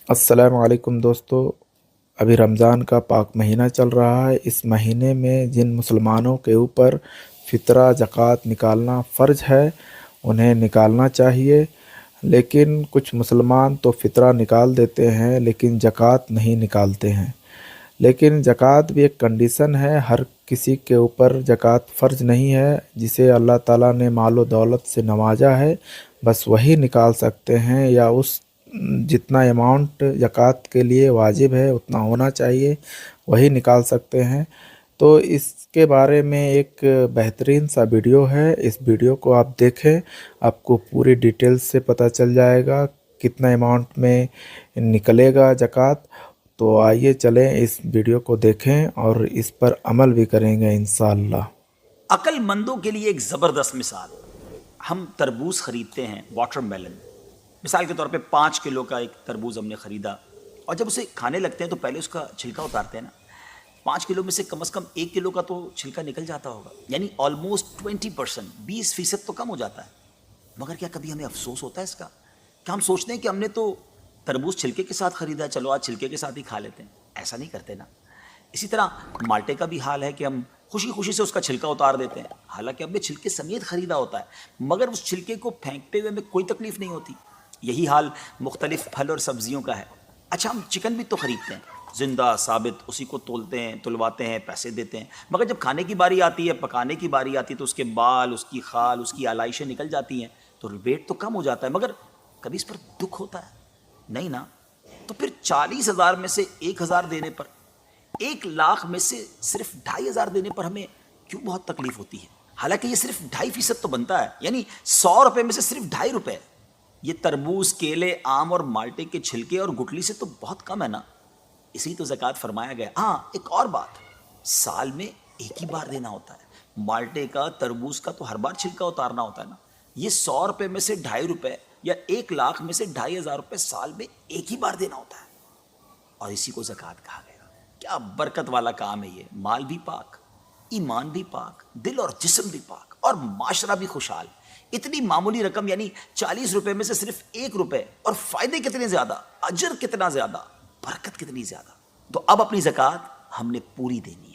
السلام علیکم دوستو، ابھی رمضان کا پاک مہینہ چل رہا ہے۔ اس مہینے میں جن مسلمانوں کے اوپر فطرہ زکوٰۃ نکالنا فرض ہے انہیں نکالنا چاہیے، لیکن کچھ مسلمان تو فطرہ نکال دیتے ہیں لیکن زکوٰۃ نہیں نکالتے ہیں۔ لیکن زکوٰۃ بھی ایک کنڈیشن ہے، ہر کسی کے اوپر زکوٰۃ فرض نہیں ہے۔ جسے اللہ تعالیٰ نے مال و دولت سے نوازا ہے بس وہی نکال سکتے ہیں، یا اس جتنا اماؤنٹ زکوٰۃ کے لیے واجب ہے اتنا ہونا چاہیے وہی نکال سکتے ہیں۔ تو اس کے بارے میں ایک بہترین سا ویڈیو ہے، اس ویڈیو کو آپ دیکھیں، آپ کو پوری ڈیٹیل سے پتہ چل جائے گا کتنا اماؤنٹ میں نکلے گا زکوٰۃ۔ تو آئیے چلیں اس ویڈیو کو دیکھیں اور اس پر عمل بھی کریں گے انشاءاللہ۔ عقل مندوں کے لیے ایک زبردست مثال، ہم تربوز خریدتے ہیں، واٹر میلن، مثال کے طور پہ 5 کلو کا ایک تربوز ہم نے خریدا، اور جب اسے کھانے لگتے ہیں تو پہلے اس کا چھلکا اتارتے ہیں نا۔ 5 کلو میں سے کم از کم 1 کلو کا تو چھلکا نکل جاتا ہوگا، یعنی آلموسٹ 20%، 20% تو کم ہو جاتا ہے۔ مگر کیا کبھی ہمیں افسوس ہوتا ہے اس کا؟ کیا ہم سوچتے ہیں کہ ہم نے تو تربوز چھلکے کے ساتھ خریدا، چلو آج چھلکے کے ساتھ ہی کھا لیتے ہیں؟ ایسا نہیں کرتے نا۔ اسی طرح مالٹے کا بھی حال ہے کہ ہم خوشی خوشی سے اس کا چھلکا اتار دیتے ہیں، حالانکہ ہم نے چھلکے سمیت خریدا ہوتا ہے، مگر اس چھلکے کو پھینکتے ہوئے ہمیں کوئی تکلیف نہیں ہوتی۔ یہی حال مختلف پھل اور سبزیوں کا ہے۔ اچھا، ہم چکن بھی تو خریدتے ہیں، زندہ ثابت، اسی کو تولتے ہیں، تلواتے ہیں، پیسے دیتے ہیں، مگر جب کھانے کی باری آتی ہے، پکانے کی باری آتی ہے تو اس کے بال، اس کی خال، اس کی آلائشیں نکل جاتی ہیں، تو ویٹ تو کم ہو جاتا ہے، مگر کبھی اس پر دکھ ہوتا ہے؟ نہیں نا۔ تو پھر 40,000 میں سے 1,000 دینے پر، 1,00,000 میں سے صرف 2,500 دینے پر ہمیں کیوں بہت تکلیف ہوتی ہے؟ حالانکہ یہ صرف 2.5% تو بنتا ہے، یعنی 100 روپے میں سے صرف 2.5 روپے۔ یہ تربوز، کیلے، آم اور مالٹے کے چھلکے اور گٹلی سے تو بہت کم ہے نا۔ اسی تو زکوٰۃ فرمایا گیا۔ ہاں، ایک اور بات، سال میں ایک ہی بار دینا ہوتا ہے۔ مالٹے کا، تربوز کا تو ہر بار چھلکا اتارنا ہوتا ہے نا۔ یہ 100 روپے میں سے 2.5 روپے یا 1,00,000 میں سے 2,500 روپے سال میں ایک ہی بار دینا ہوتا ہے، اور اسی کو زکوٰۃ کہا گیا۔ کیا برکت والا کام ہے یہ! مال بھی پاک، ایمان بھی پاک، دل اور جسم بھی پاک، اور معاشرہ بھی خوشحال۔ اتنی معمولی رقم، یعنی 40 روپے میں سے صرف 1 روپے، اور فائدے کتنے زیادہ، اجر کتنا زیادہ، برکت کتنی زیادہ۔ تو اب اپنی زکوٰۃ ہم نے پوری دینی ہے۔